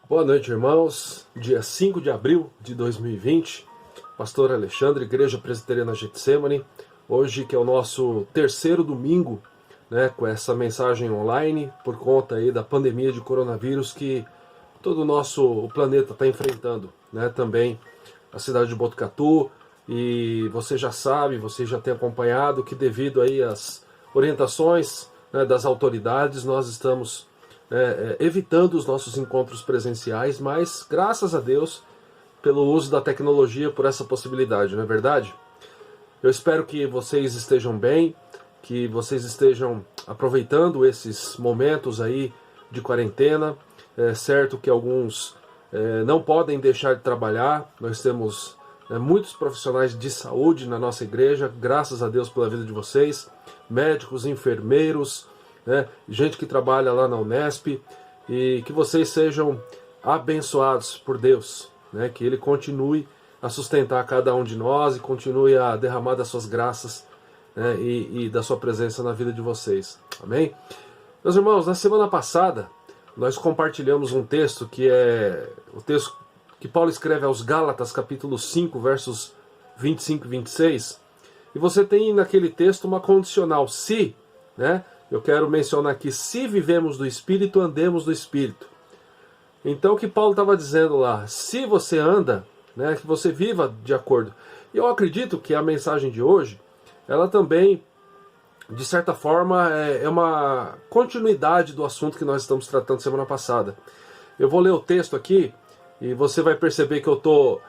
Boa noite, irmãos. Dia 5 de abril de 2020, Pastor Alexandre, Igreja Presbiteriana Getsemane. Hoje que é o nosso terceiro domingo, com essa mensagem online, por conta aí da pandemia de coronavírus que todo o planeta está enfrentando, também a cidade de Botucatu. E você já sabe, você já tem acompanhado que devido aí às orientações, das autoridades, nós estamos evitando os nossos encontros presenciais, mas graças a Deus pelo uso da tecnologia, por essa possibilidade, não é verdade? Eu espero que vocês estejam bem, que vocês estejam aproveitando esses momentos aí de quarentena. É certo que alguns não podem deixar de trabalhar. Nós temos muitos profissionais de saúde na nossa igreja, graças a Deus pela vida de vocês, médicos, enfermeiros, gente que trabalha lá na Unesp, e que vocês sejam abençoados por Deus, que Ele continue a sustentar cada um de nós e continue a derramar das suas graças, e da sua presença na vida de vocês. Amém? Meus irmãos, na semana passada nós compartilhamos um texto que é o texto que Paulo escreve aos Gálatas, capítulo 5, versos 25 e 26, e você tem naquele texto uma condicional, se, eu quero mencionar aqui, se vivemos do Espírito, andemos do Espírito. Então o que Paulo estava dizendo lá, se você anda, que você viva de acordo. E eu acredito que a mensagem de hoje, ela também, de certa forma, é uma continuidade do assunto que nós estamos tratando semana passada. Eu vou ler o texto aqui, e você vai perceber que eu estou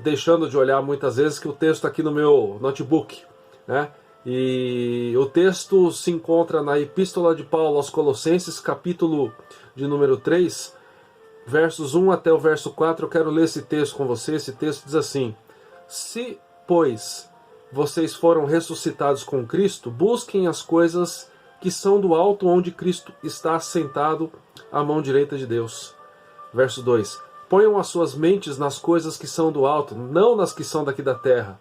deixando de olhar muitas vezes, que o texto está aqui no meu notebook, E o texto se encontra na Epístola de Paulo aos Colossenses, capítulo de número 3, versos 1 até o verso 4. Eu quero ler esse texto com você. Esse texto diz assim: se, pois, vocês foram ressuscitados com Cristo, busquem as coisas que são do alto, onde Cristo está assentado à mão direita de Deus. Verso 2: ponham as suas mentes nas coisas que são do alto, não nas que são daqui da terra,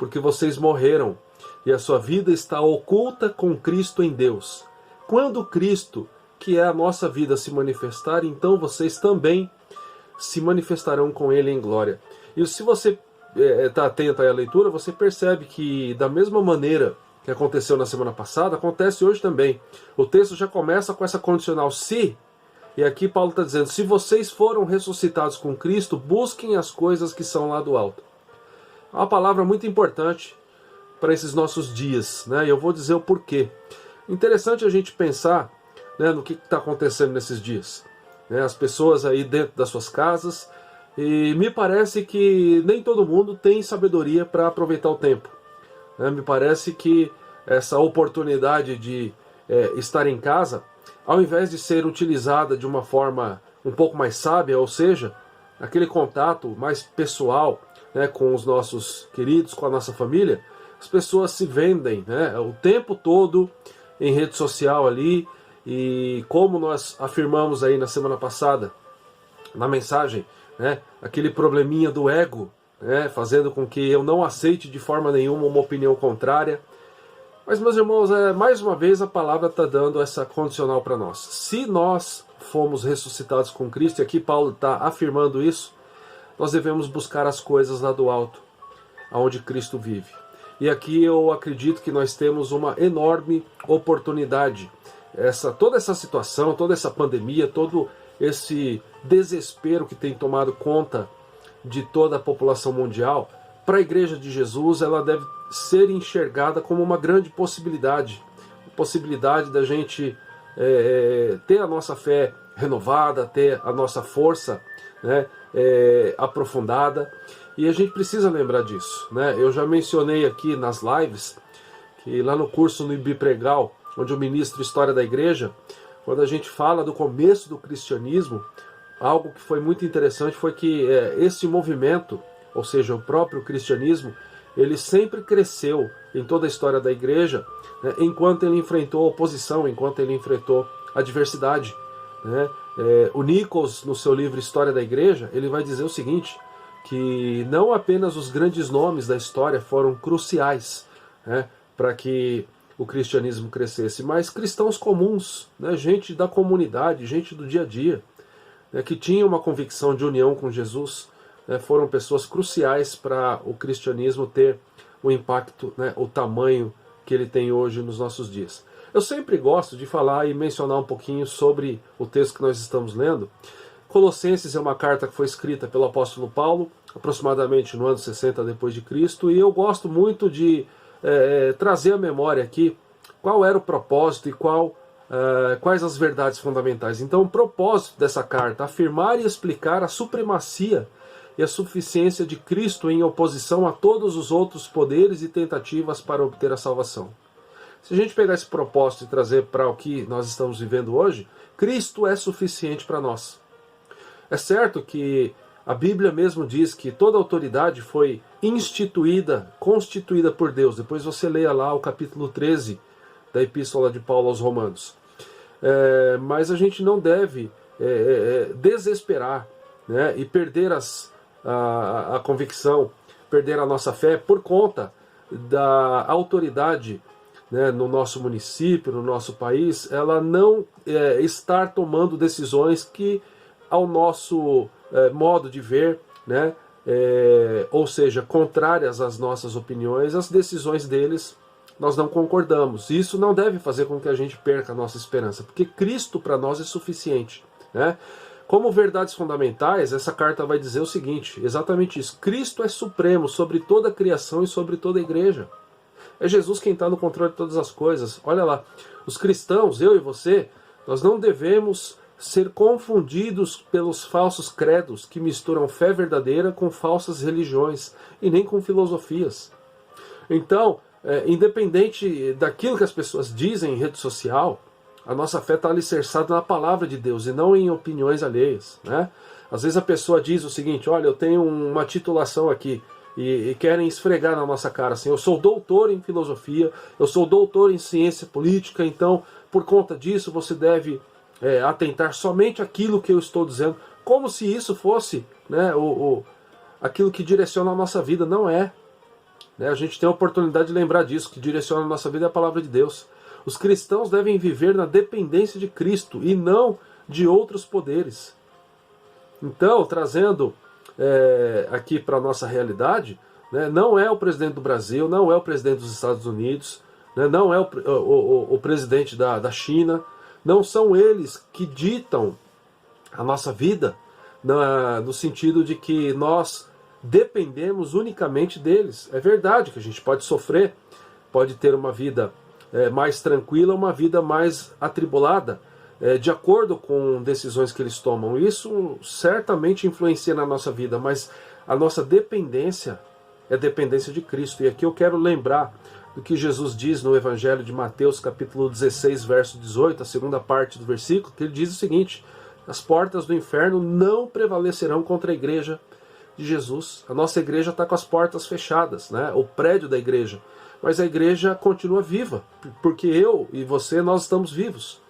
porque vocês morreram, e a sua vida está oculta com Cristo em Deus. Quando Cristo, que é a nossa vida, se manifestar, então vocês também se manifestarão com Ele em glória. E se você está atento à leitura, você percebe que da mesma maneira que aconteceu na semana passada, acontece hoje também. O texto já começa com essa condicional se, e aqui Paulo está dizendo, se vocês foram ressuscitados com Cristo, busquem as coisas que são lá do alto. É uma palavra muito importante para esses nossos dias, e eu vou dizer o porquê. Interessante a gente pensar no que está acontecendo nesses dias. As pessoas aí dentro das suas casas, e me parece que nem todo mundo tem sabedoria para aproveitar o tempo. Me parece que essa oportunidade de estar em casa, ao invés de ser utilizada de uma forma um pouco mais sábia, ou seja, aquele contato mais pessoal com os nossos queridos, com a nossa família, as pessoas se vendem o tempo todo em rede social ali, e como nós afirmamos aí na semana passada, na mensagem, aquele probleminha do ego, fazendo com que eu não aceite de forma nenhuma uma opinião contrária. Mas, meus irmãos, mais uma vez a palavra está dando essa condicional para nós. Se nós fomos ressuscitados com Cristo, e aqui Paulo está afirmando isso, nós devemos buscar as coisas lá do alto, onde Cristo vive. E aqui eu acredito que nós temos uma enorme oportunidade. Toda essa situação, toda essa pandemia, todo esse desespero que tem tomado conta de toda a população mundial, para a Igreja de Jesus, ela deve ser enxergada como uma grande possibilidade da gente ter a nossa fé renovada, ter a nossa força aprofundada, e a gente precisa lembrar disso. Eu já mencionei aqui nas lives, que lá no curso no Ibipregal, onde eu ministro História da Igreja, quando a gente fala do começo do cristianismo, algo que foi muito interessante foi que esse movimento, ou seja, o próprio cristianismo, ele sempre cresceu em toda a história da igreja, enquanto ele enfrentou oposição, enquanto ele enfrentou adversidade. O Nichols, no seu livro História da Igreja, ele vai dizer o seguinte, que não apenas os grandes nomes da história foram cruciais para que o cristianismo crescesse, mas cristãos comuns, gente da comunidade, gente do dia a dia. que tinham uma convicção de união com Jesus, foram pessoas cruciais para o cristianismo ter o impacto, o tamanho que ele tem hoje nos nossos dias. Eu sempre gosto de falar e mencionar um pouquinho sobre o texto que nós estamos lendo. Colossenses é uma carta que foi escrita pelo apóstolo Paulo, aproximadamente no ano 60 depois de Cristo, e eu gosto muito de trazer à memória aqui qual era o propósito e quais as verdades fundamentais. Então, o propósito dessa carta: afirmar e explicar a supremacia e a suficiência de Cristo em oposição a todos os outros poderes e tentativas para obter a salvação. Se a gente pegar esse propósito e trazer para o que nós estamos vivendo hoje, Cristo é suficiente para nós. É certo que a Bíblia mesmo diz que toda autoridade foi instituída, constituída por Deus. Depois você leia lá o capítulo 13 da Epístola de Paulo aos Romanos. Mas a gente não deve desesperar, e perder a convicção, perder a nossa fé por conta da autoridade, no nosso município, no nosso país, ela não estar tomando decisões que, ao nosso modo de ver, ou seja, contrárias às nossas opiniões, as decisões deles nós não concordamos. Isso não deve fazer com que a gente perca a nossa esperança, porque Cristo para nós é suficiente. Como verdades fundamentais, essa carta vai dizer o seguinte, exatamente isso: Cristo é supremo sobre toda a criação e sobre toda a igreja. É Jesus quem está no controle de todas as coisas. Olha lá, os cristãos, eu e você, nós não devemos ser confundidos pelos falsos credos que misturam fé verdadeira com falsas religiões e nem com filosofias. Então, independente daquilo que as pessoas dizem em rede social, a nossa fé está alicerçada na palavra de Deus e não em opiniões alheias. Às vezes a pessoa diz o seguinte: olha, eu tenho uma titulação aqui, e querem esfregar na nossa cara assim: eu sou doutor em filosofia, eu sou doutor em ciência política, então por conta disso você deve atentar somente aquilo que eu estou dizendo, como se isso fosse aquilo que direciona a nossa vida. Não é. A gente tem a oportunidade de lembrar disso, que direciona a nossa vida é a palavra de Deus. Os cristãos devem viver na dependência de Cristo e não de outros poderes. Então, trazendo aqui para a nossa realidade, não é o presidente do Brasil, não é o presidente dos Estados Unidos, não é o presidente da China, não são eles que ditam a nossa vida, no sentido de que nós dependemos unicamente deles. É verdade que a gente pode sofrer, pode ter uma vida mais tranquila, uma vida mais atribulada, de acordo com decisões que eles tomam. Isso certamente influencia na nossa vida, mas a nossa dependência é dependência de Cristo. E aqui eu quero lembrar do que Jesus diz no Evangelho de Mateus, capítulo 16, verso 18, a segunda parte do versículo, que ele diz o seguinte: as portas do inferno não prevalecerão contra a igreja de Jesus. A nossa igreja está com as portas fechadas, o prédio da igreja. Mas a igreja continua viva, porque eu e você, nós estamos vivos.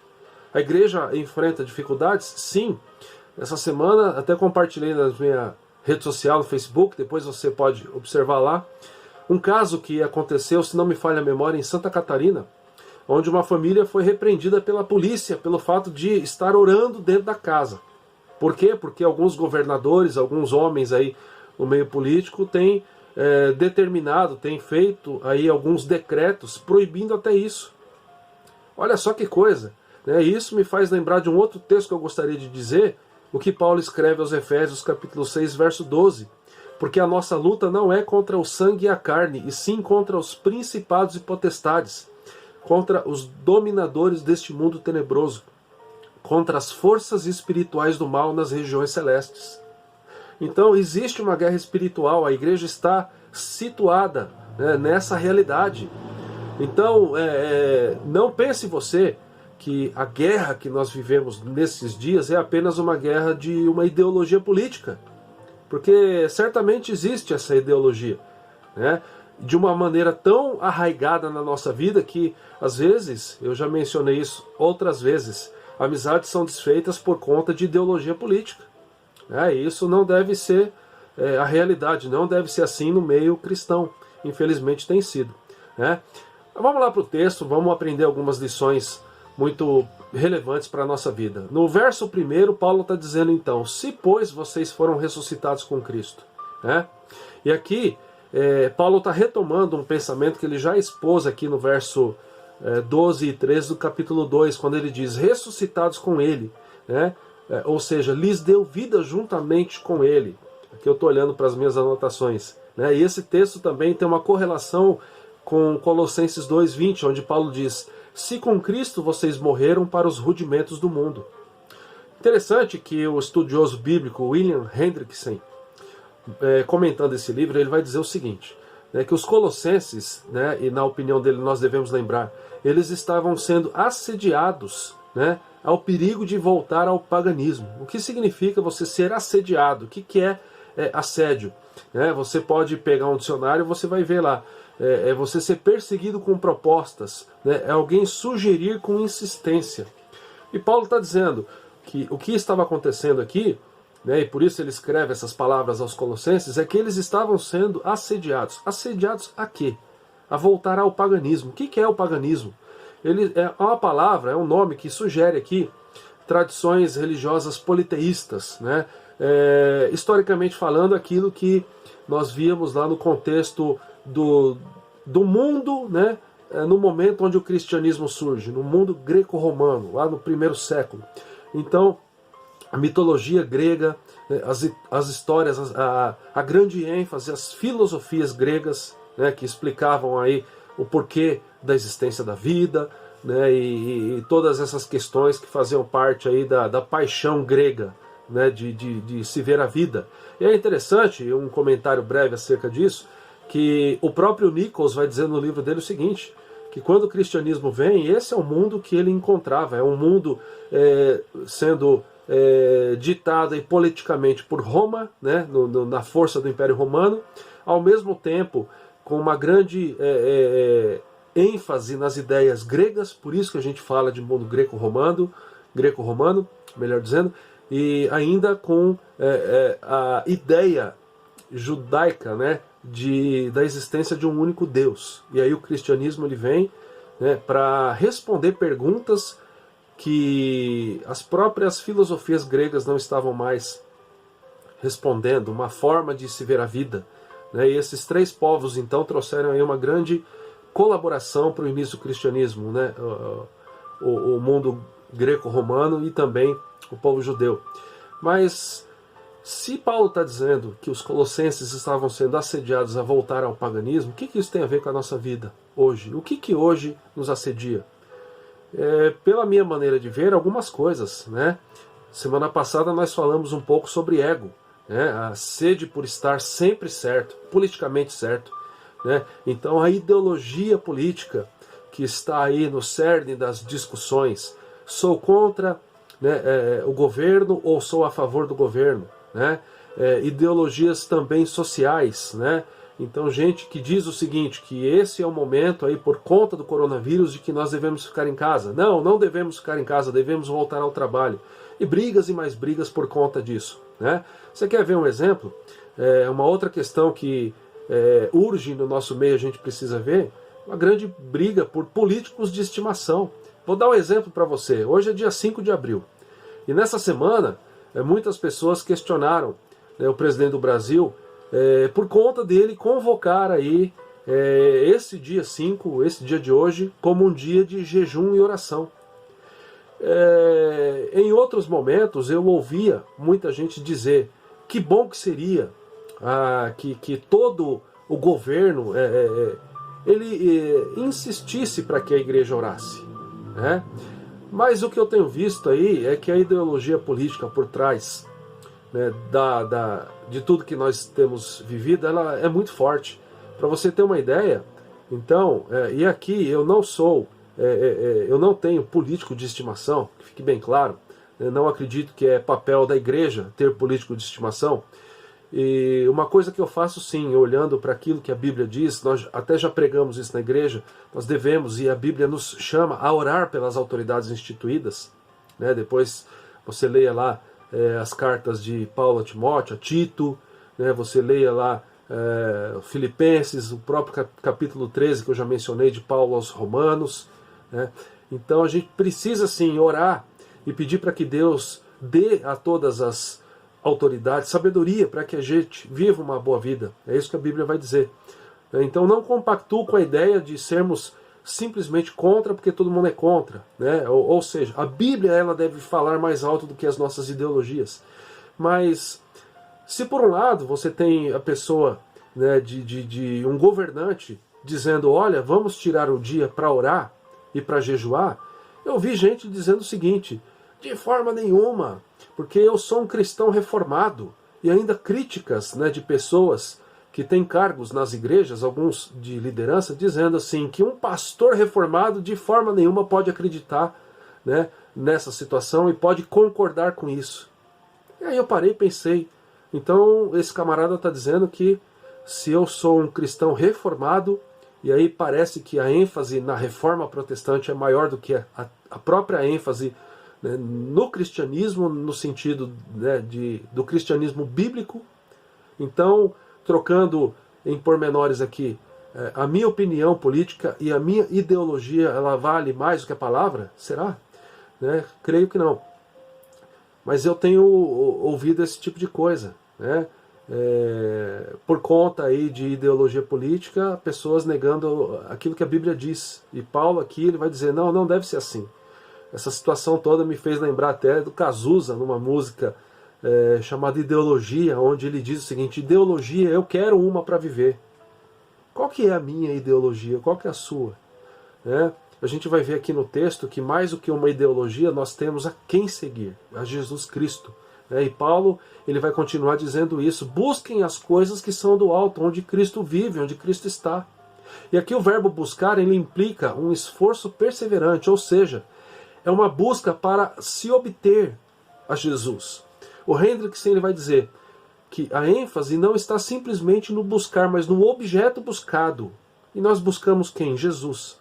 A igreja enfrenta dificuldades? Sim. Essa semana até compartilhei na minha rede social, no Facebook, depois você pode observar lá, um caso que aconteceu, se não me falha a memória, em Santa Catarina, onde uma família foi repreendida pela polícia pelo fato de estar orando dentro da casa. Por quê? Porque alguns governadores, alguns homens aí no meio político têm determinado, têm feito aí alguns decretos proibindo até isso. Olha só que coisa. Isso me faz lembrar de um outro texto que eu gostaria de dizer, o que Paulo escreve aos Efésios, capítulo 6, verso 12. Porque a nossa luta não é contra o sangue e a carne, e sim contra os principados e potestades, contra os dominadores deste mundo tenebroso, contra as forças espirituais do mal nas regiões celestes. Então existe uma guerra espiritual, a igreja está situada nessa realidade. Então não pense você que a guerra que nós vivemos nesses dias é apenas uma guerra de uma ideologia política. Porque certamente existe essa ideologia, de uma maneira tão arraigada na nossa vida que, às vezes, eu já mencionei isso outras vezes, amizades são desfeitas por conta de ideologia política. Isso não deve ser a realidade, não deve ser assim no meio cristão. Infelizmente tem sido. Vamos lá para o texto, vamos aprender algumas lições muito relevantes para a nossa vida. No verso 1, Paulo está dizendo então, se pois vocês foram ressuscitados com Cristo. Né? E aqui, Paulo está retomando um pensamento que ele já expôs aqui no verso 12 e 13 do capítulo 2, quando ele diz, ressuscitados com ele, né? Ou seja, lhes deu vida juntamente com ele. Aqui eu estou olhando para as minhas anotações. Né? E esse texto também tem uma correlação com Colossenses 2,20, onde Paulo diz, se com Cristo vocês morreram para os rudimentos do mundo. Interessante que o estudioso bíblico William Hendrickson, comentando esse livro, ele vai dizer o seguinte, né, que os colossenses, né, e na opinião dele nós devemos lembrar, eles estavam sendo assediados, né, ao perigo de voltar ao paganismo. O que significa você ser assediado? O que é assédio? Você pode pegar um dicionário e você vai ver lá. É você ser perseguido com propostas, né? É alguém sugerir com insistência. E Paulo está dizendo que o que estava acontecendo aqui, né, e por isso ele escreve essas palavras aos Colossenses, é que eles estavam sendo assediados. Assediados a quê? A voltar ao paganismo. O que é o paganismo? Ele é uma palavra, é um nome que sugere aqui tradições religiosas politeístas, né? Historicamente falando, aquilo que nós víamos lá no contexto do mundo, né? No momento onde o cristianismo surge, no mundo greco-romano, lá no 1º século. Então, a mitologia grega, as histórias, a grande ênfase, as filosofias gregas, né, que explicavam aí o porquê da existência da vida, né, e todas essas questões que faziam parte aí da paixão grega, né, de se ver a vida. E é interessante, um comentário breve acerca disso, que o próprio Nichols vai dizer no livro dele o seguinte, que quando o cristianismo vem, esse é o mundo que ele encontrava, é um mundo sendo ditado aí politicamente por Roma, né, na força do Império Romano, ao mesmo tempo com uma grande ênfase nas ideias gregas, por isso que a gente fala de mundo greco-romano, melhor dizendo, e ainda com a ideia judaica, né, da existência de um único Deus. E aí o cristianismo ele vem, né, para responder perguntas que as próprias filosofias gregas não estavam mais respondendo, uma forma de se ver a vida. Né? E esses três povos então trouxeram aí uma grande colaboração para o início do cristianismo, né? O mundo greco-romano e também o povo judeu. Mas se Paulo está dizendo que os colossenses estavam sendo assediados a voltar ao paganismo, o que isso tem a ver com a nossa vida hoje? O que hoje nos assedia? Pela minha maneira de ver, algumas coisas, né? Semana passada nós falamos um pouco sobre ego, né? A sede por estar sempre certo, politicamente certo, né? Então a ideologia política que está aí no cerne das discussões, sou contra, né, o governo ou sou a favor do governo, né? Ideologias também sociais, né? Então gente que diz o seguinte, que esse é o momento aí por conta do coronavírus de que nós devemos ficar em casa. Não devemos ficar em casa, devemos voltar ao trabalho. E brigas e mais brigas por conta disso, né? Você quer ver um exemplo? Uma outra questão que urge no nosso meio, a gente precisa ver, uma grande briga por políticos de estimação. Vou dar um exemplo para você. Hoje é dia 5 de abril. E nessa semana, muitas pessoas questionaram, né, o presidente do Brasil, por conta dele convocar aí esse dia 5, esse dia de hoje, como um dia de jejum e oração. Em outros momentos eu ouvia muita gente dizer que bom que seria que todo o governo ele insistisse para que a igreja orasse, né? Mas o que eu tenho visto aí é que a ideologia política por trás, né, de tudo que nós temos vivido, ela é muito forte. Para você ter uma ideia, então, e aqui eu não sou, eu não tenho político de estimação, que fique bem claro, eu não acredito que é papel da igreja ter político de estimação. E uma coisa que eu faço sim, olhando para aquilo que a Bíblia diz, nós até já pregamos isso na igreja, nós devemos, e a Bíblia nos chama a orar pelas autoridades instituídas, né? Depois você leia lá as cartas de Paulo a Timóteo, a Tito, né? Você leia lá Filipenses, o próprio capítulo 13 que eu já mencionei de Paulo aos Romanos, né? Então a gente precisa sim orar e pedir para que Deus dê a todas as autoridades sabedoria para que a gente viva uma boa vida. É isso que a Bíblia vai dizer. Então não compactuo com a ideia de sermos simplesmente contra porque todo mundo é contra, né? Ou seja, a Bíblia ela deve falar mais alto do que as nossas ideologias. Mas se por um lado você tem a pessoa, né, de um governante dizendo, olha, vamos tirar o dia para orar e para jejuar, eu vi gente dizendo o seguinte, de forma nenhuma, porque eu sou um cristão reformado, e ainda críticas, né, de pessoas que têm cargos nas igrejas, alguns de liderança, dizendo assim, que um pastor reformado de forma nenhuma pode acreditar, né, nessa situação e pode concordar com isso. E aí eu parei e pensei, então esse camarada está dizendo que se eu sou um cristão reformado, e aí parece que a ênfase na reforma protestante é maior do que a própria ênfase, né, no cristianismo, no sentido, né, do cristianismo bíblico. Então, trocando em pormenores aqui, a minha opinião política e a minha ideologia, ela vale mais do que a palavra? Será? Né? Creio que não. Mas eu tenho ouvido esse tipo de coisa, né? Por conta aí de ideologia política, pessoas negando aquilo que a Bíblia diz. E Paulo aqui ele vai dizer, não, não deve ser assim. Essa situação toda me fez lembrar até do Cazuza, numa música chamada Ideologia, onde ele diz o seguinte, ideologia, eu quero uma para viver. Qual que é a minha ideologia? Qual que é a sua? A gente vai ver aqui no texto que mais do que uma ideologia, nós temos a quem seguir, a Jesus Cristo. E Paulo ele vai continuar dizendo isso, busquem as coisas que são do alto, onde Cristo vive, onde Cristo está. E aqui o verbo buscar ele implica um esforço perseverante, ou seja, é uma busca para se obter a Jesus. O Hendrickson ele vai dizer que a ênfase não está simplesmente no buscar, mas no objeto buscado. E nós buscamos quem? Jesus.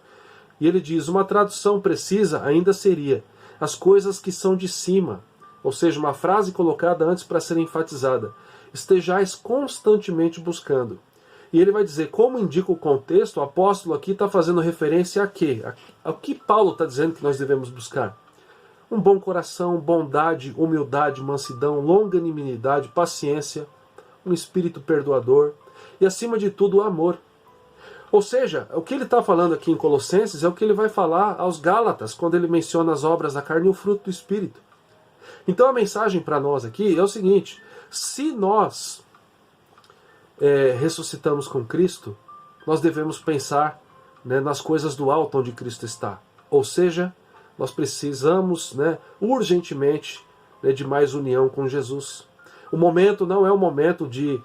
E ele diz, uma tradução precisa ainda seria as coisas que são de cima, ou seja, uma frase colocada antes para ser enfatizada. Estejais constantemente buscando. E ele vai dizer, como indica o contexto, o apóstolo aqui está fazendo referência a quê? Ao que Paulo está dizendo que nós devemos buscar? Um bom coração, bondade, humildade, mansidão, longanimidade, paciência, um espírito perdoador e, acima de tudo, o amor. Ou seja, o que ele está falando aqui em Colossenses é o que ele vai falar aos Gálatas, quando ele menciona as obras da carne e o fruto do Espírito. Então a mensagem para nós aqui é o seguinte, se nós ressuscitamos com Cristo, nós devemos pensar, né, nas coisas do alto onde Cristo está. Ou seja, nós precisamos, né, urgentemente, né, de mais união com Jesus. O momento não é o momento de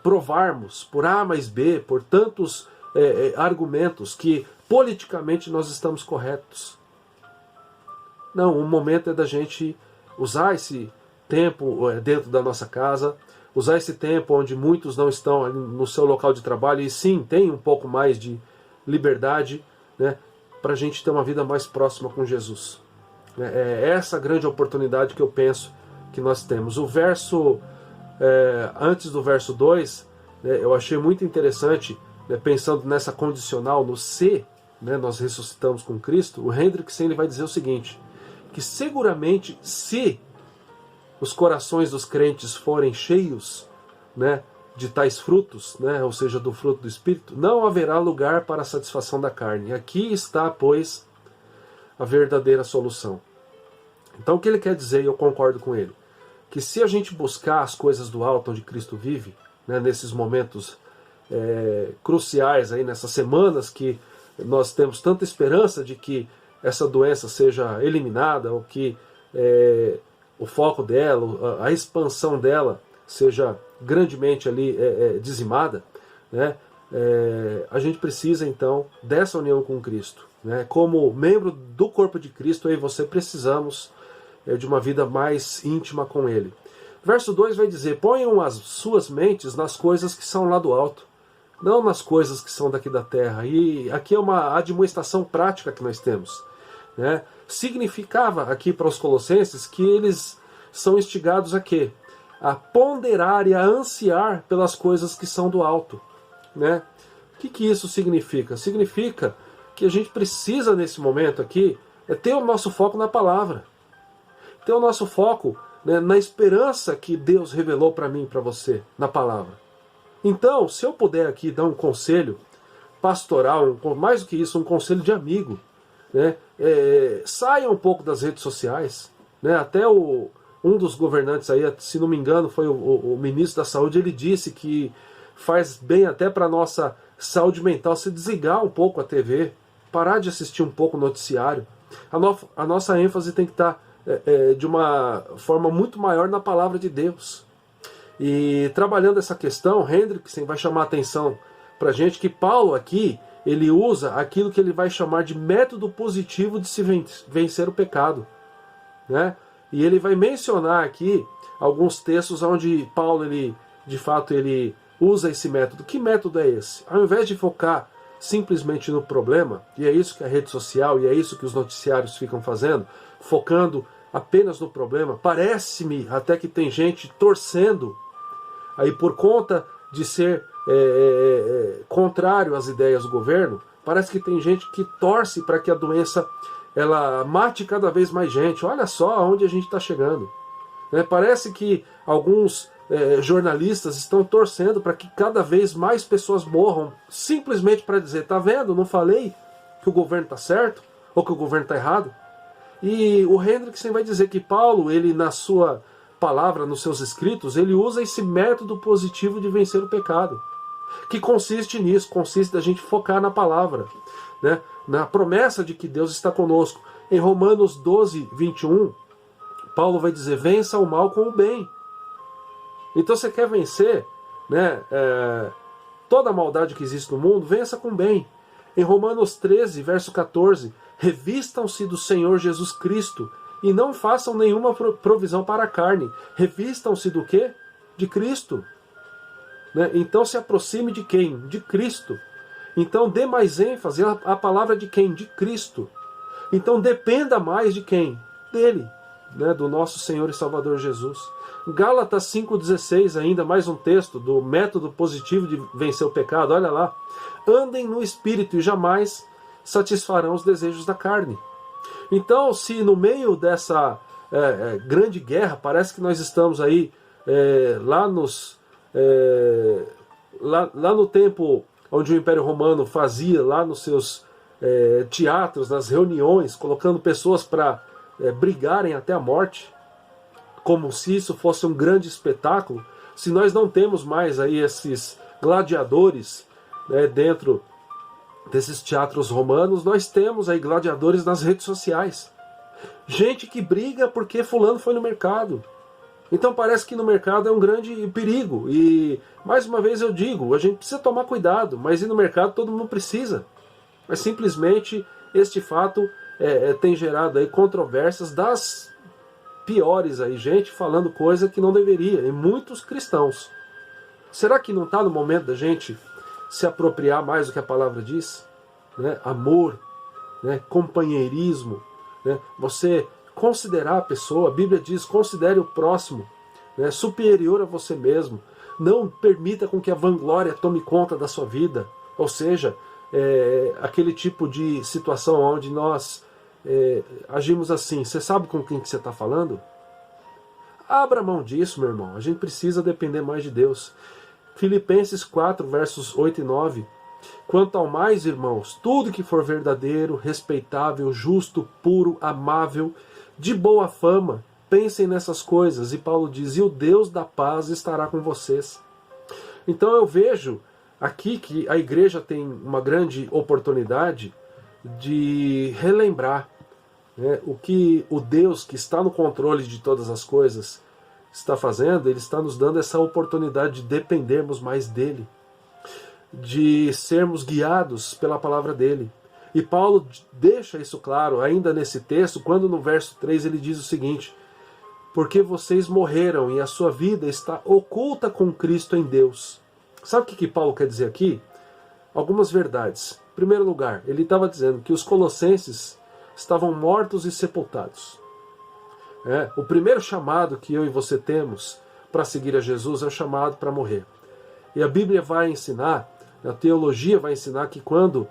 provarmos por A mais B, por tantos argumentos que politicamente nós estamos corretos. Não, o momento é da gente usar esse tempo dentro da nossa casa, usar esse tempo onde muitos não estão no seu local de trabalho e sim, tem um pouco mais liberdade, né, para a gente ter uma vida mais próxima com Jesus. É essa grande oportunidade que eu penso que nós temos. O verso, antes do verso 2, eu achei muito interessante, pensando nessa condicional, no se, nós ressuscitamos com Cristo, o Hendrickson ele vai dizer o seguinte, que seguramente se os corações dos crentes forem cheios, de tais frutos, ou seja, do fruto do Espírito, não haverá lugar para a satisfação da carne. Aqui está, pois, a verdadeira solução. Então o que ele quer dizer, e eu concordo com ele, que se a gente buscar as coisas do alto onde Cristo vive, nesses momentos cruciais, aí, nessas semanas que nós temos tanta esperança de que essa doença seja eliminada, ou que o foco dela, a expansão dela seja grandemente ali dizimada, a gente precisa então dessa união com Cristo. Como membro do corpo de Cristo, eu e você precisamos de uma vida mais íntima com Ele. Verso 2 vai dizer, ponham as suas mentes nas coisas que são lá do alto, não nas coisas que são daqui da terra. E aqui é uma admoestação prática que nós temos. Significava aqui para os colossenses que eles são instigados a quê? A ponderar e a ansiar pelas coisas que são do alto. O que isso significa? Significa que a gente precisa nesse momento aqui é ter o nosso foco na palavra. Ter o nosso foco, né, na esperança que Deus revelou para mim e para você, na palavra. Então, se eu puder aqui dar um conselho pastoral, mais do que isso, um conselho de amigo, né, saia um pouco das redes sociais, né, até um dos governantes aí, se não me engano, foi o ministro da Saúde, ele disse que faz bem até para a nossa saúde mental se desligar um pouco a TV, parar de assistir um pouco o noticiário. A nossa ênfase tem que estar de uma forma muito maior na palavra de Deus. E trabalhando essa questão, Hendrickson vai chamar a atenção para a gente que Paulo aqui, ele usa aquilo que ele vai chamar de método positivo de se vencer o pecado, né? E ele vai mencionar aqui alguns textos onde Paulo, de fato, ele usa esse método. Que método é esse? Ao invés de focar simplesmente no problema, e é isso que a rede social, e é isso que os noticiários ficam fazendo, focando apenas no problema, parece-me até que tem gente torcendo, aí por conta de ser contrário às ideias do governo, parece que tem gente que torce para que a doença ela mate cada vez mais gente. Olha só aonde a gente está chegando. Parece que alguns jornalistas estão torcendo para que cada vez mais pessoas morram, simplesmente para dizer, tá vendo, não falei que o governo está certo, ou que o governo está errado? E o Hendrickson vai dizer que Paulo, ele na sua palavra, nos seus escritos, ele usa esse método positivo de vencer o pecado, que consiste nisso, consiste da gente focar na palavra, né? Na promessa de que Deus está conosco. Em Romanos 12, 21, Paulo vai dizer, vença o mal com o bem. Então você quer vencer, né, toda a maldade que existe no mundo, vença com o bem. Em Romanos 13, verso 14, revistam-se do Senhor Jesus Cristo e não façam nenhuma provisão para a carne. Revistam-se do quê? De Cristo. Né? Então se aproxime de quem? De Cristo. Então dê mais ênfase à palavra de quem? De Cristo. Então dependa mais de quem? Dele, né? Do nosso Senhor e Salvador Jesus. Gálatas 5,16, ainda mais um texto do método positivo de vencer o pecado. Olha lá. Andem no Espírito e jamais satisfarão os desejos da carne. Então, se no meio dessa grande guerra, parece que nós estamos aí lá no tempo onde o Império Romano fazia, lá nos seus teatros, nas reuniões, colocando pessoas para brigarem até a morte, como se isso fosse um grande espetáculo. Se nós não temos mais aí esses gladiadores, né, dentro desses teatros romanos, nós temos aí gladiadores nas redes sociais. Gente que briga porque fulano foi no mercado. Então parece que no mercado é um grande perigo. E, mais uma vez eu digo, a gente precisa tomar cuidado, mas ir no mercado todo mundo precisa. Mas simplesmente este fato tem gerado aí controvérsias das piores aí, gente falando coisa que não deveria, e muitos cristãos. Será que não está no momento da gente se apropriar mais do que a palavra diz? Né? Amor, né? Companheirismo, né? Você considerar a pessoa, a Bíblia diz, considere o próximo, né? Superior a você mesmo. Não permita com que a vanglória tome conta da sua vida. Ou seja, aquele tipo de situação onde nós agimos assim. Você sabe com quem que você está falando? Abra mão disso, meu irmão. A gente precisa depender mais de Deus. Filipenses 4, versos 8 e 9. Quanto ao mais, irmãos, tudo que for verdadeiro, respeitável, justo, puro, amável, de boa fama, pensem nessas coisas. E Paulo diz, e o Deus da paz estará com vocês. Então eu vejo aqui que a igreja tem uma grande oportunidade de relembrar, né, o que o Deus que está no controle de todas as coisas está fazendo. Ele está nos dando essa oportunidade de dependermos mais dele, de sermos guiados pela palavra dele. E Paulo deixa isso claro ainda nesse texto, quando no verso 3 ele diz o seguinte, porque vocês morreram e a sua vida está oculta com Cristo em Deus. Sabe o que Paulo quer dizer aqui? Algumas verdades. Em primeiro lugar, ele estava dizendo que os colossenses estavam mortos e sepultados. O primeiro chamado que eu e você temos para seguir a Jesus é o chamado para morrer. E a Bíblia vai ensinar, a teologia vai ensinar que quando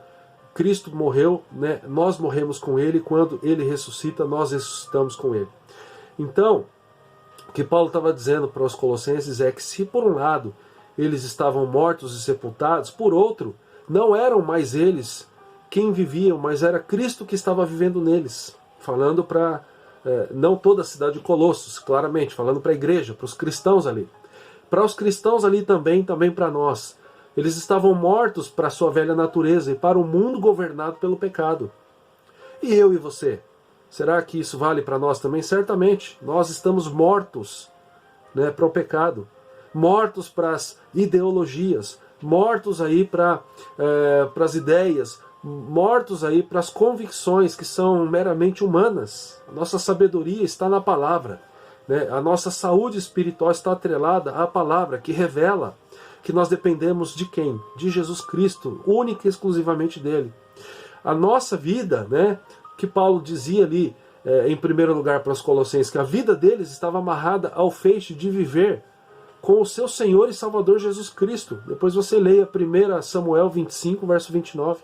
Cristo morreu, né, nós morremos com Ele, quando Ele ressuscita, nós ressuscitamos com Ele. Então, o que Paulo estava dizendo para os colossenses é que se por um lado eles estavam mortos e sepultados, por outro, não eram mais eles quem viviam, mas era Cristo que estava vivendo neles. Falando para, não toda a cidade de Colossos, claramente, falando para a igreja, para os cristãos ali. Para os cristãos ali também para nós. Eles estavam mortos para a sua velha natureza e para o mundo governado pelo pecado. E eu e você? Será que isso vale para nós também? Certamente. Nós estamos mortos, né, para o pecado. Mortos para as ideologias. Mortos aí para as ideias. Mortos aí para as convicções que são meramente humanas. Nossa sabedoria está na palavra, né? A nossa saúde espiritual está atrelada à palavra que revela que nós dependemos de quem? De Jesus Cristo, única e exclusivamente dele. A nossa vida, né, que Paulo dizia ali, em primeiro lugar para os colossenses, que a vida deles estava amarrada ao feixe de viver com o seu Senhor e Salvador Jesus Cristo. Depois você leia 1 Samuel 25, verso 29.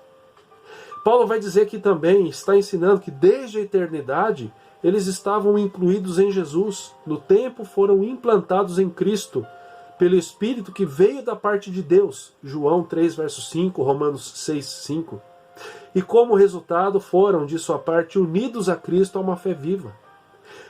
Paulo vai dizer que também está ensinando que desde a eternidade eles estavam incluídos em Jesus. No tempo foram implantados em Cristo, pelo Espírito que veio da parte de Deus. João 3, verso 5, Romanos 6, 5. E como resultado foram, de sua parte, unidos a Cristo a uma fé viva.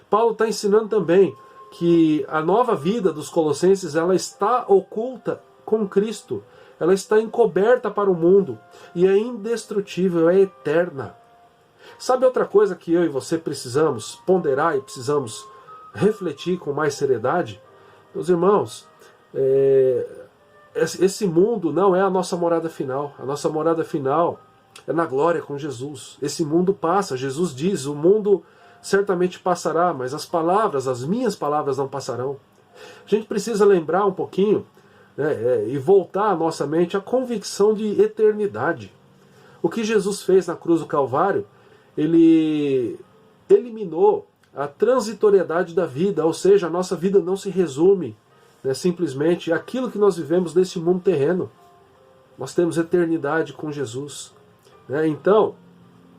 Paulo está ensinando também que a nova vida dos colossenses ela está oculta com Cristo. Ela está encoberta para o mundo e é indestrutível, é eterna. Sabe outra coisa que eu e você precisamos ponderar e precisamos refletir com mais seriedade? Meus irmãos, esse mundo não é a nossa morada final. A nossa morada final é na glória com Jesus. Esse mundo passa. Jesus diz, o mundo certamente passará, mas as minhas palavras não passarão. A gente precisa lembrar um pouquinho, né, e voltar à nossa mente a convicção de eternidade. O que Jesus fez na cruz do Calvário, ele eliminou a transitoriedade da vida, ou seja, a nossa vida não se resume, né, simplesmente àquilo que nós vivemos nesse mundo terreno. Nós temos eternidade com Jesus. Né? Então,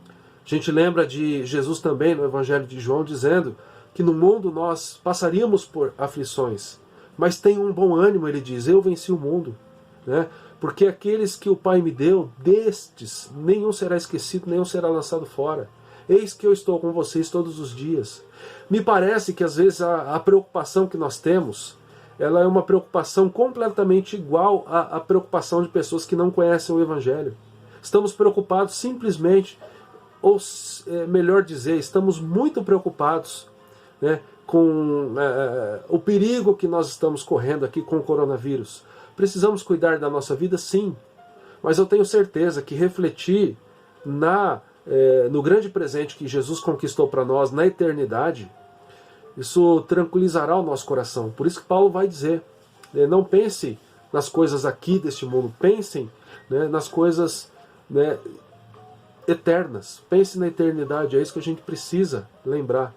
a gente lembra de Jesus também no Evangelho de João dizendo que no mundo nós passaríamos por aflições, mas tenham um bom ânimo, ele diz, eu venci o mundo. Né? Porque aqueles que o Pai me deu, destes, nenhum será esquecido, nenhum será lançado fora. Eis que eu estou com vocês todos os dias. Me parece que às vezes a preocupação que nós temos, ela é uma preocupação completamente igual à preocupação de pessoas que não conhecem o Evangelho. Estamos preocupados simplesmente, ou melhor dizer, estamos muito preocupados, né, com o perigo que nós estamos correndo aqui com o coronavírus. Precisamos cuidar da nossa vida, sim, mas eu tenho certeza que refletir no grande presente que Jesus conquistou para nós na eternidade, isso tranquilizará o nosso coração. Por isso que Paulo vai dizer, não pense nas coisas aqui deste mundo, pensem, né, nas coisas, né, eternas, pense na eternidade, é isso que a gente precisa lembrar.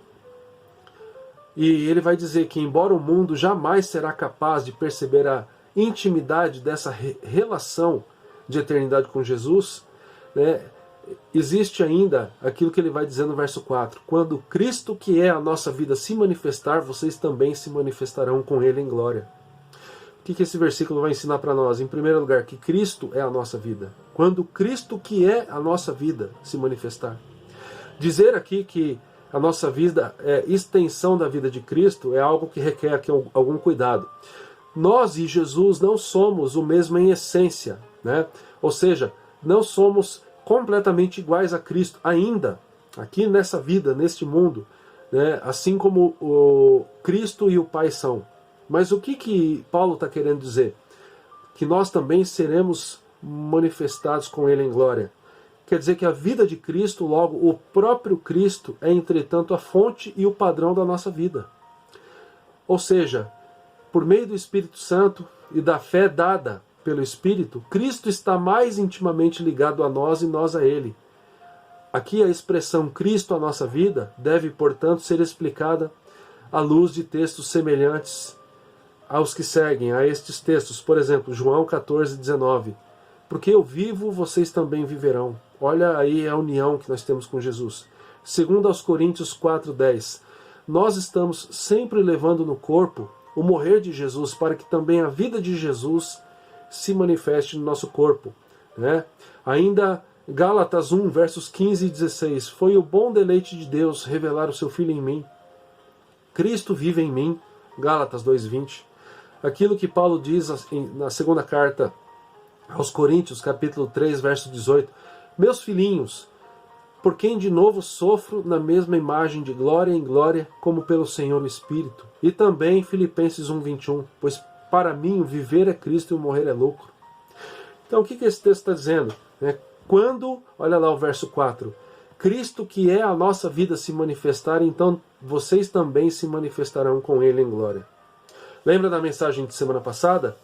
E ele vai dizer que embora o mundo jamais será capaz de perceber a intimidade dessa relação de eternidade com Jesus, né, existe ainda aquilo que ele vai dizer no verso 4. Quando Cristo, que é a nossa vida, se manifestar, vocês também se manifestarão com Ele em glória. O que esse versículo vai ensinar para nós? Em primeiro lugar, que Cristo é a nossa vida. Quando Cristo, que é a nossa vida, se manifestar. Dizer aqui que a nossa vida é extensão da vida de Cristo é algo que requer aqui algum cuidado. Nós e Jesus não somos o mesmo em essência, né? Ou seja, não somos completamente iguais a Cristo ainda, aqui nessa vida, neste mundo, né? Assim como o Cristo e o Pai são. Mas o que Paulo está querendo dizer? Que nós também seremos manifestados com Ele em glória. Quer dizer que a vida de Cristo, logo, o próprio Cristo é, entretanto, a fonte e o padrão da nossa vida. Ou seja, por meio do Espírito Santo e da fé dada pelo Espírito, Cristo está mais intimamente ligado a nós e nós a Ele. Aqui a expressão Cristo a nossa vida deve, portanto, ser explicada à luz de textos semelhantes aos que seguem a estes textos. Por exemplo, João 14, 19. Porque eu vivo, vocês também viverão. Olha aí a união que nós temos com Jesus. Segundo aos Coríntios 4:10, nós estamos sempre levando no corpo o morrer de Jesus, para que também a vida de Jesus se manifeste no nosso corpo, né? Ainda Gálatas 1, versos 15 e 16, foi o bom deleite de Deus revelar o seu Filho em mim. Cristo vive em mim, Gálatas 2:20. Aquilo que Paulo diz na segunda carta aos Coríntios, capítulo 3, verso 18, meus filhinhos, por quem de novo sofro na mesma imagem de glória em glória, como pelo Senhor o Espírito. E também Filipenses 1:21, pois para mim o viver é Cristo e o morrer é lucro. Então o que esse texto está dizendo? Quando, olha lá o verso 4, Cristo que é a nossa vida se manifestar, então vocês também se manifestarão com Ele em glória. Lembra da mensagem de semana passada?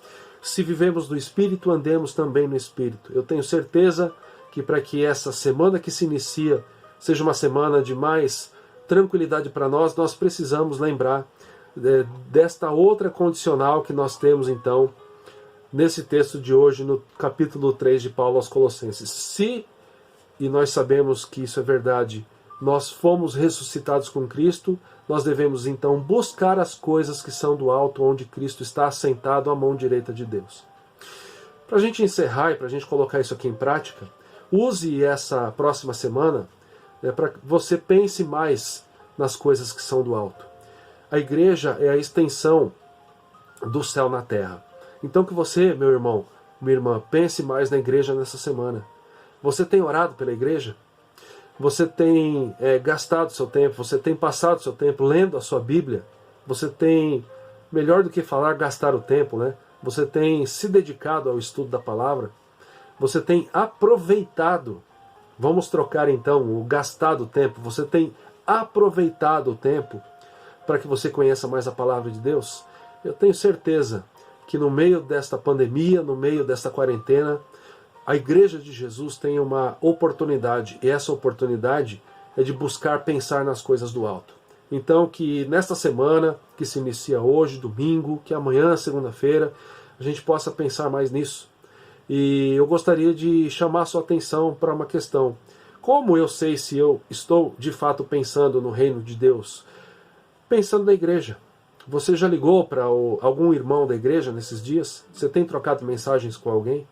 Se vivemos no Espírito, andemos também no Espírito. Eu tenho certeza que para que essa semana que se inicia seja uma semana de mais tranquilidade para nós, nós precisamos lembrar desta outra condicional que nós temos então nesse texto de hoje, no capítulo 3 de Paulo aos Colossenses. Se, e nós sabemos que isso é verdade, nós fomos ressuscitados com Cristo, nós devemos então buscar as coisas que são do alto, onde Cristo está assentado à mão direita de Deus. Para a gente encerrar e para a gente colocar isso aqui em prática, use essa próxima semana para que você pense mais nas coisas que são do alto. A igreja é a extensão do céu na terra. Então que você, meu irmão, minha irmã, pense mais na igreja nessa semana. Você tem orado pela igreja? Você tem gastado seu tempo? Você tem passado seu tempo lendo a sua Bíblia? Você tem, melhor do que falar, gastar o tempo, né? Você tem se dedicado ao estudo da palavra? Você tem aproveitado, vamos trocar então o gastado tempo, você tem aproveitado o tempo para que você conheça mais a palavra de Deus? Eu tenho certeza que no meio desta pandemia, no meio desta quarentena, a Igreja de Jesus tem uma oportunidade, e essa oportunidade é de buscar pensar nas coisas do alto. Então que nesta semana, que se inicia hoje, domingo, que amanhã, segunda-feira, a gente possa pensar mais nisso. E eu gostaria de chamar a sua atenção para uma questão. Como eu sei se eu estou de fato pensando no reino de Deus? Pensando na igreja. Você já ligou para algum irmão da igreja nesses dias? Você tem trocado mensagens com alguém?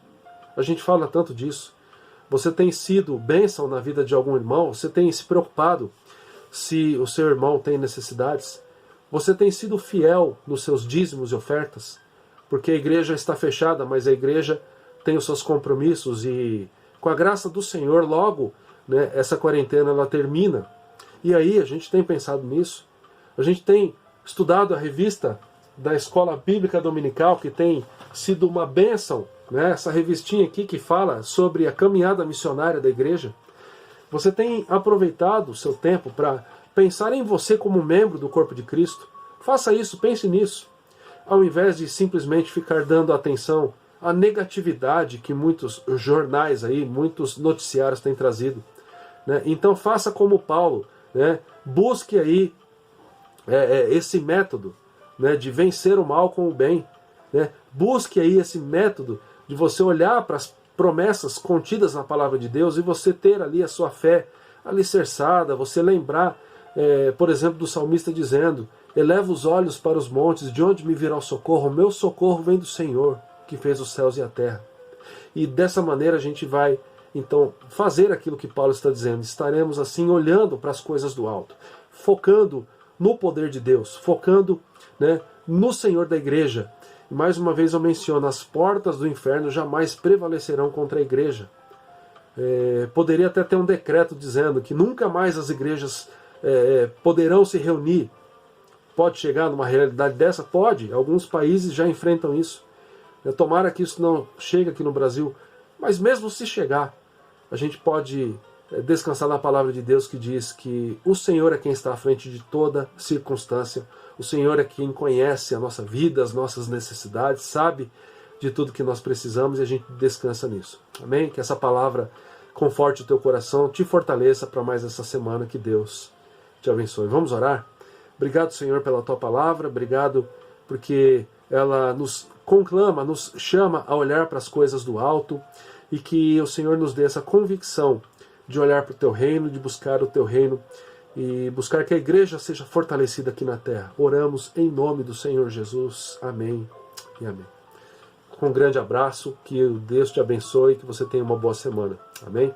A gente fala tanto disso. Você tem sido bênção na vida de algum irmão? Você tem se preocupado se o seu irmão tem necessidades? Você tem sido fiel nos seus dízimos e ofertas? Porque a igreja está fechada, mas a igreja tem os seus compromissos e com a graça do Senhor, logo, né, essa quarentena ela termina. E aí a gente tem pensado nisso. A gente tem estudado a revista da Escola Bíblica Dominical, que tem sido uma bênção, né? Essa revistinha aqui que fala sobre a caminhada missionária da igreja. Você tem aproveitado o seu tempo para pensar em você como membro do corpo de Cristo? Faça isso, pense nisso. Ao invés de simplesmente ficar dando atenção à negatividade que muitos jornais aí, muitos noticiários têm trazido, né? Então faça como Paulo, né? Busque aí esse método, né, de vencer o mal com o bem, né? Busque aí esse método de você olhar para as promessas contidas na palavra de Deus e você ter ali a sua fé alicerçada, você lembrar, por exemplo, do salmista dizendo: eleva os olhos para os montes, de onde me virá o socorro? O meu socorro vem do Senhor, que fez os céus e a terra. E dessa maneira a gente vai então fazer aquilo que Paulo está dizendo. Estaremos assim olhando para as coisas do alto, focando no poder de Deus, focando, né, no Senhor da igreja. E mais uma vez eu menciono, as portas do inferno jamais prevalecerão contra a igreja. Poderia até ter um decreto dizendo que nunca mais as igrejas poderão se reunir. Pode chegar numa realidade dessa? Pode. Alguns países já enfrentam isso. Tomara que isso não chegue aqui no Brasil. Mas mesmo se chegar, a gente pode descansar na palavra de Deus que diz que o Senhor é quem está à frente de toda circunstância. O Senhor é quem conhece a nossa vida, as nossas necessidades, sabe de tudo que nós precisamos e a gente descansa nisso. Amém? Que essa palavra conforte o teu coração, te fortaleça para mais essa semana. Que Deus te abençoe. Vamos orar? Obrigado, Senhor, pela tua palavra. Obrigado porque ela nos conclama, nos chama a olhar para as coisas do alto e que o Senhor nos dê essa convicção de olhar para o teu reino, de buscar o teu reino e buscar que a igreja seja fortalecida aqui na terra. Oramos em nome do Senhor Jesus. Amém e amém. Um grande abraço, que Deus te abençoe e que você tenha uma boa semana. Amém?